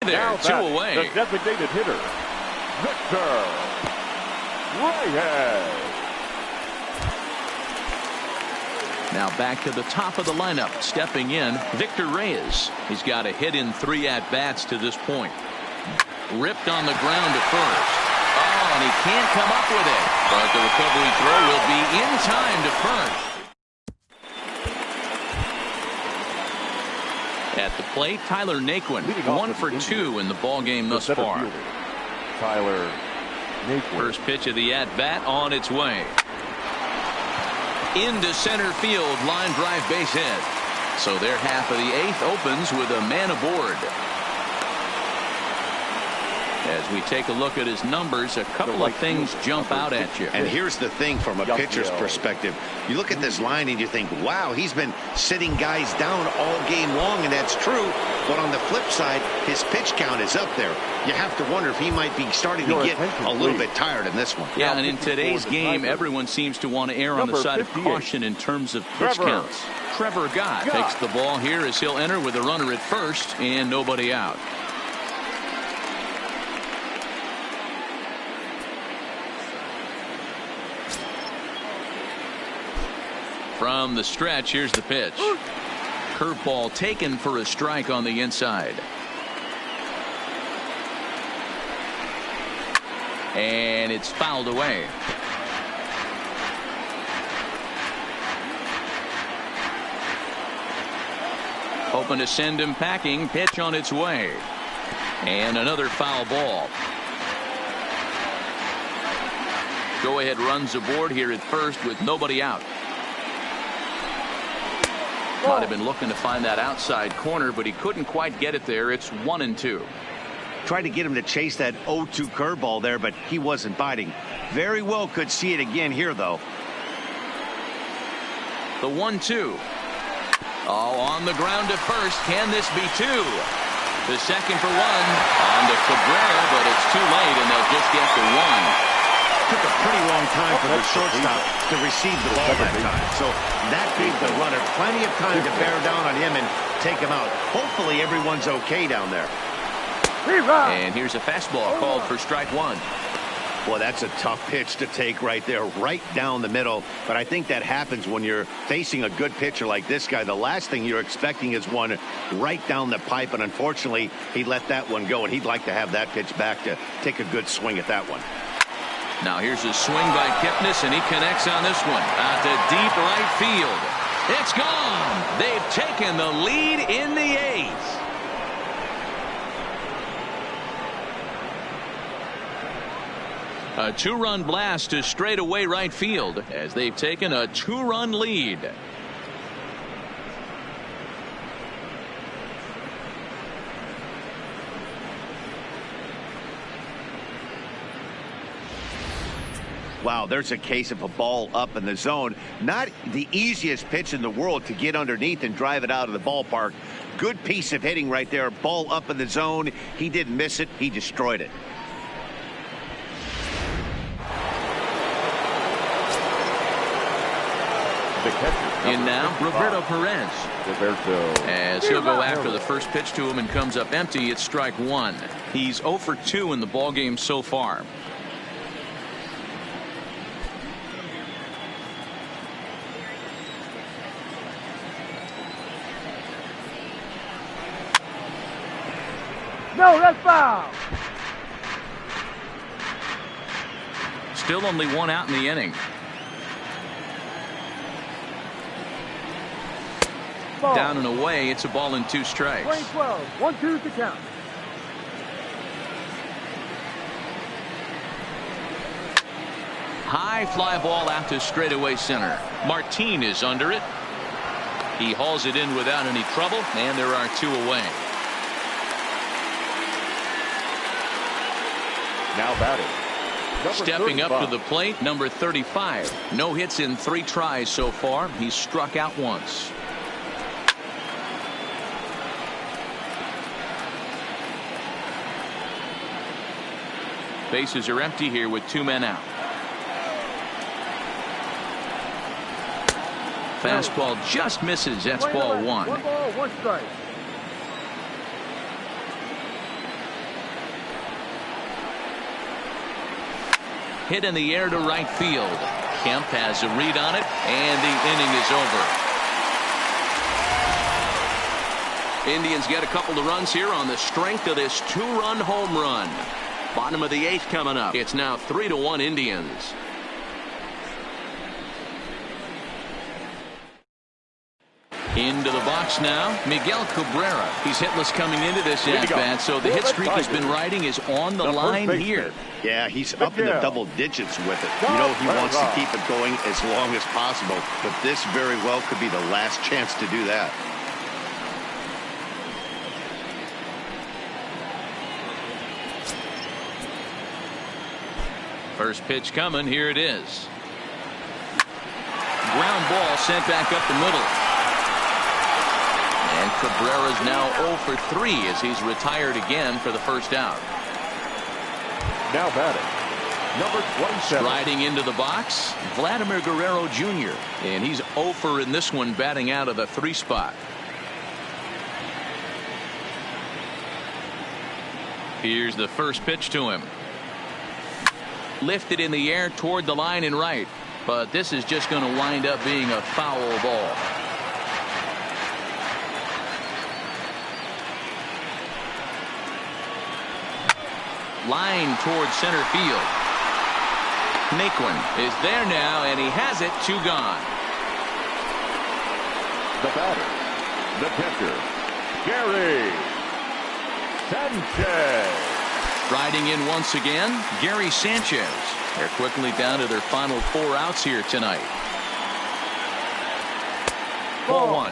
There, 2 away. The designated hitter, Victor Reyes. Now back to the top of the lineup. Stepping in, Victor Reyes. He's got a hit in 3 at-bats to this point. Ripped on the ground to first. Oh, and he can't come up with it. But the recovery throw will be in time to first. At the plate, Tyler Naquin. 1 for 2 in the ballgame thus far. Tyler Naquin. First pitch of the at-bat on its way. Into center field, line drive base hit. So their half of the 8th opens with a man aboard. As we take a look at his numbers, a couple of things jump out at you. And here's the thing from a pitcher's perspective. You look at this line and you think, wow, he's been sitting guys down all game long, and that's true. But on the flip side, his pitch count is up there. You have to wonder if he might be starting to get a little bit tired in this one. Yeah, and in today's game, everyone seems to want to err on the side of caution in terms of pitch counts. Trevor Gott takes the ball here as he'll enter with a runner at first and nobody out. From the stretch, here's the pitch. Curveball taken for a strike on the inside. And it's fouled away. Hoping to send him packing. Pitch on its way. And another foul ball. Go ahead runs aboard here at first with nobody out. Might have been looking to find that outside corner, but he couldn't quite get it there. It's 1-2. Tried to get him to chase that 0-2 curveball there, but he wasn't biting. Very well could see it again here, though. The 1-2. Oh, on the ground to first. Can this be two? The second for one on to Cabrera, but it's too late, and they'll just get the one. Took a pretty long time for the shortstop to receive the ball that time. So that gave the runner plenty of time to bear down on him and take him out. Hopefully everyone's okay down there. And here's a fastball called for strike one. Boy, that's a tough pitch to take right there, right down the middle. But I think that happens when you're facing a good pitcher like this guy. The last thing you're expecting is one right down the pipe, and unfortunately, he let that one go, and he'd like to have that pitch back to take a good swing at that one. Now here's a swing by Kipnis, and he connects on this one out to deep right field. It's gone. They've taken the lead in the eighth. A two-run blast to straightaway right field as they've taken a two-run lead. Wow, there's a case of a ball up in the zone. Not the easiest pitch in the world to get underneath and drive it out of the ballpark. Good piece of hitting right there. Ball up in the zone. He didn't miss it. He destroyed it. In now, Roberto Perez. As he'll go after the first pitch to him and comes up empty, it's strike one. He's 0 for 2 in the ballgame so far. No, that's foul. Still only one out in the inning. Ball. Down and away, it's a ball and 2 strikes. 20-12, 1-2 to count. High fly ball out to straightaway center. Martin is under it. He hauls it in without any trouble, and there are 2 away. Now batting. Stepping up to the plate, number 35. No hits in 3 tries so far. He's struck out once. Bases are empty here with 2 men out. Fastball just misses. That's ball 1. 1 ball, 1 strike. Hit in the air to right field. Kemp has a read on it, and the inning is over. Indians get a couple of runs here on the strength of this 2-run home run. Bottom of the 8th coming up. It's now 3-1 Indians. Into the box now, Miguel Cabrera. He's hitless coming into this at-bat, so the hit streak he's been riding is on the line here. Yeah, he's up in the double digits with it. You know, he wants to keep it going as long as possible, but this very well could be the last chance to do that. First pitch coming. Here it is. Ground ball sent back up the middle. And Cabrera's now 0 for 3 as he's retired again for the first out. Now batting, number 27. Striding into the box, Vladimir Guerrero Jr. And he's 0 for in this one, batting out of the 3 spot. Here's the first pitch to him. Lifted in the air toward the line and right. but this is just going to wind up being a foul ball. Line towards center field. Naquin is there now, and he has it. 2 gone. The batter, the catcher, Gary Sanchez. Riding in once again, Gary Sanchez. They're quickly down to their final 4 outs here tonight. 4-1.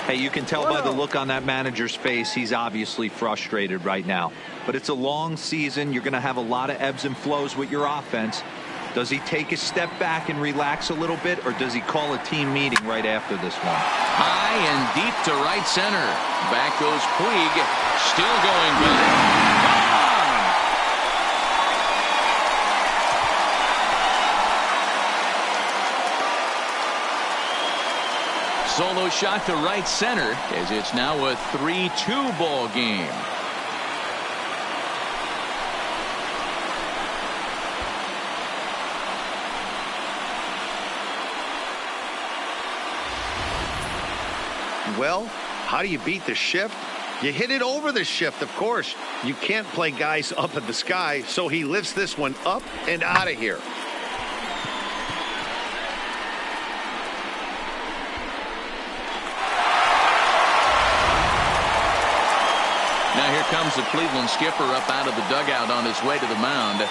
Hey, you can tell by the look on that manager's face, he's obviously frustrated right now. But it's a long season. You're going to have a lot of ebbs and flows with your offense. Does he take a step back and relax a little bit, or does he call a team meeting right after this one? High and deep to right center. Back goes Puig. Still going back. Solo shot to right center, as it's now a 3-2 ball game. Well, how do you beat the shift? You hit it over the shift, of course. You can't play guys up in the sky, so he lifts this one up and out of here. Now here comes the Cleveland skipper up out of the dugout on his way to the mound.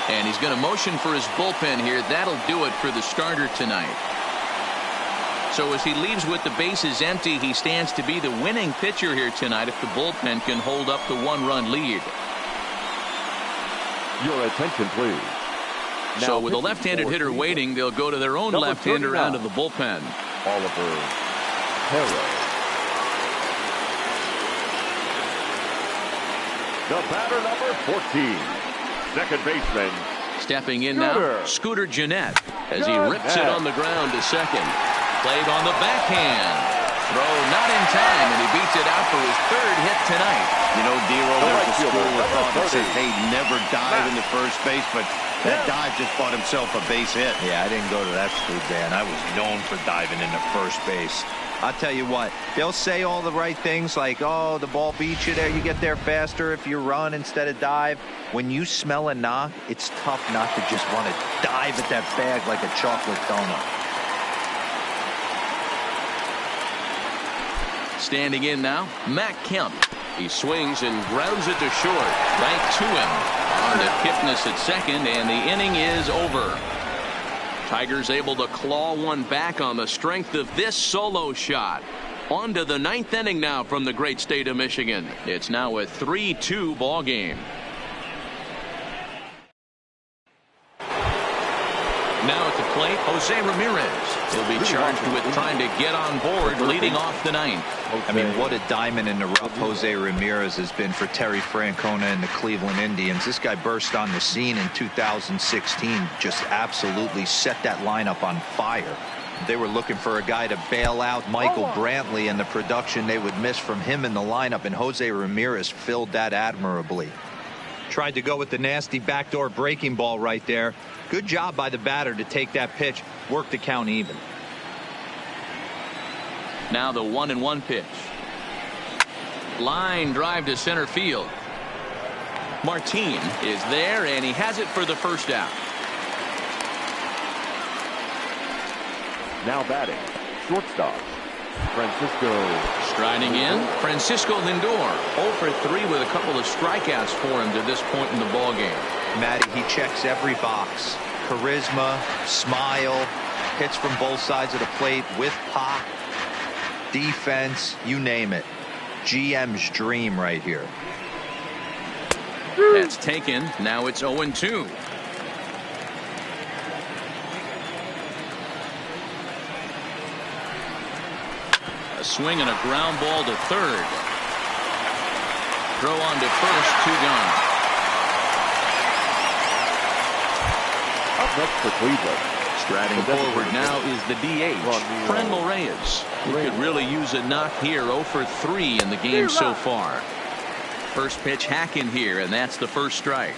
And he's going to motion for his bullpen here. That'll do it for the starter tonight. So as he leaves with the bases empty, he stands to be the winning pitcher here tonight if the bullpen can hold up the 1-run lead. Your attention, please. So with a left-handed hitter waiting, they'll go to their own left-hander out of the bullpen. Oliver Harrow. The batter, number 14, second baseman. Stepping in now, Scooter Gennett, as he rips it on the ground to second. Played on the backhand. Throw not in time, and he beats it out for his 3rd hit tonight. You know, D-Roll, there's a school of thought that says, hey, never dive into first base, but that dive just bought himself a base hit. Yeah, I didn't go to that school, Dan. I was known for diving into first base. I'll tell you what, they'll say all the right things like, oh, the ball beats you there, you get there faster if you run instead of dive. When you smell a knock, it's tough not to just want to dive at that bag like a chocolate donut. Standing in now, Matt Kemp. He swings and grounds it to short. Right to him. On to Kipnis at second, and the inning is over. Tigers able to claw one back on the strength of this solo shot. On to the 9th inning now from the great state of Michigan. It's now a 3-2 ball game. Now at the plate, Jose Ramirez. He'll be charged with trying to get on board leading off the 9th. I mean, what a diamond in the rough Jose Ramirez has been for Terry Francona and the Cleveland Indians. This guy burst on the scene in 2016, just absolutely set that lineup on fire. They were looking for a guy to bail out Michael Brantley and the production they would miss from him in the lineup, and Jose Ramirez filled that admirably. Tried to go with the nasty backdoor breaking ball right there. Good job by the batter to take that pitch, work the count even. Now the 1-1 pitch. Line drive to center field. Martin is there, and he has it for the first out. Now batting, shortstop, Francisco. Striding in, Francisco Lindor. 0 for 3 with a couple of strikeouts for him to this point in the ballgame. Matty, he checks every box. Charisma, smile, hits from both sides of the plate with pop, defense, you name it. GM's dream right here. That's taken. Now it's 0-2. A swing and a ground ball to third. Throw on to first, 2 gone. Up next for Cleveland. Striding forward now is the DH, Franmil Reyes. He could really use a knock here. 0 for 3 in the game so far. First pitch hack in here, and that's the first strike.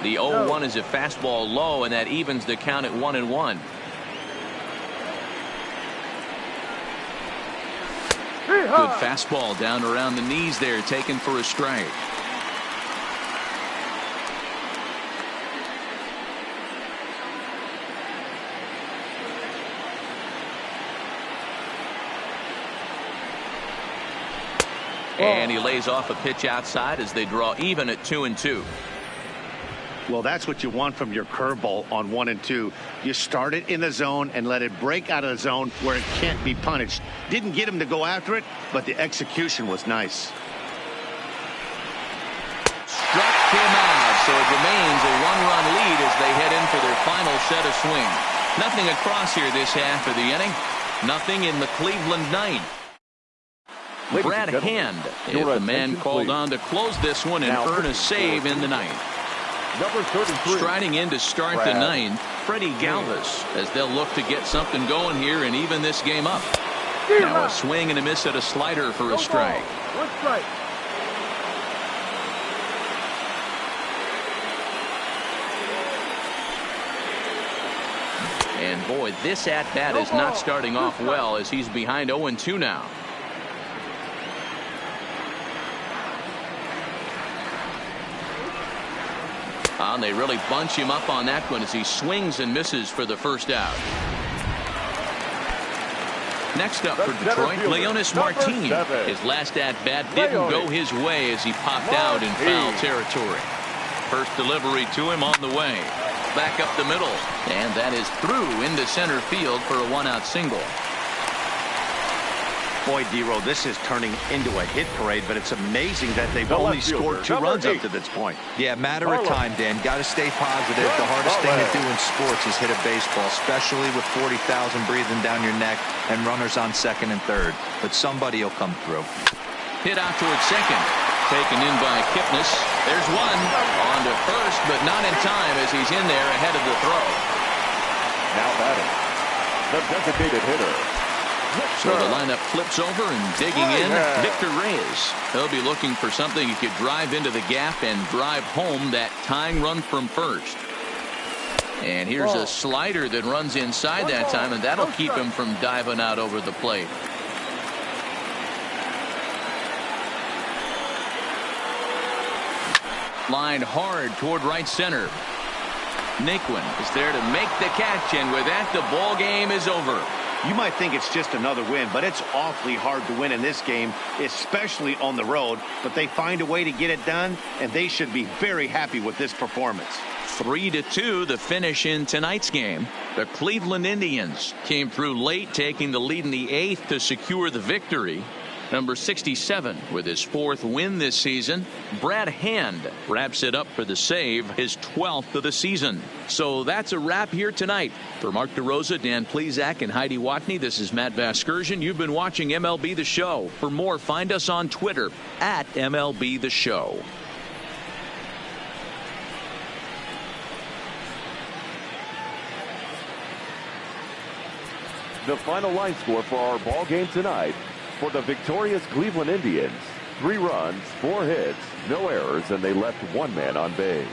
The 0-1 is a fastball low, and that evens the count at 1-1. Good fastball down around the knees there, taken for a strike. And he lays off a pitch outside as they draw even at 2-2. Well, that's what you want from your curveball on 1 and 2. You start it in the zone and let it break out of the zone where it can't be punished. Didn't get him to go after it, but the execution was nice. Struck him out, so it remains a 1-run lead as they head in for their final set of swings. Nothing across here this half of the inning. Nothing in the Cleveland ninth. Brad Hand is the man called on to close this one and earn a save in the ninth. Number 33. Striding in to start the ninth, Freddie Galvis, as they'll look to get something going here and even this game up. Now a swing and a miss at a slider for a strike. 1 strike. And boy, this at-bat is not starting off well as he's behind 0-2 now. And they really bunch him up on that one as he swings and misses for the first out. Next up for Detroit, Leonis Martin. His last at-bat didn't go his way as he popped out in foul territory. First delivery to him on the way. Back up the middle. And that is through into center field for a 1-out single. Boy, D-Row, this is turning into a hit parade, but it's amazing that they've only scored 2 runs up to this point. Yeah, matter of time, Dan. Got to stay positive. The hardest thing to do in sports is hit a baseball, especially with 40,000 breathing down your neck and runners on second and third. But somebody will come through. Hit out towards second. Taken in by Kipnis. There's one. On to first, but not in time as he's in there ahead of the throw. Now batting, the designated hitter. So the lineup flips over and digging in, Victor Reyes. He'll be looking for something he could drive into the gap and drive home that tying run from first. And here's a slider that runs inside that time, and that'll keep him from diving out over the plate. Line hard toward right center. Naquin is there to make the catch, and with that, the ball game is over. You might think it's just another win, but it's awfully hard to win in this game, especially on the road. But they find a way to get it done, and they should be very happy with this performance. 3-2 the finish in tonight's game. The Cleveland Indians came through late, taking the lead in the 8th to secure the victory. Number 67 with his 4th win this season. Brad Hand wraps it up for the save, his 12th of the season. So that's a wrap here tonight. For Mark DeRosa, Dan Plesac, and Heidi Watney, this is Matt Vasgersian. You've been watching MLB The Show. For more, find us on Twitter at MLB The Show. The final line score for our ball game tonight. For the victorious Cleveland Indians, 3 runs, 4 hits, no errors, and they left 1 man on base.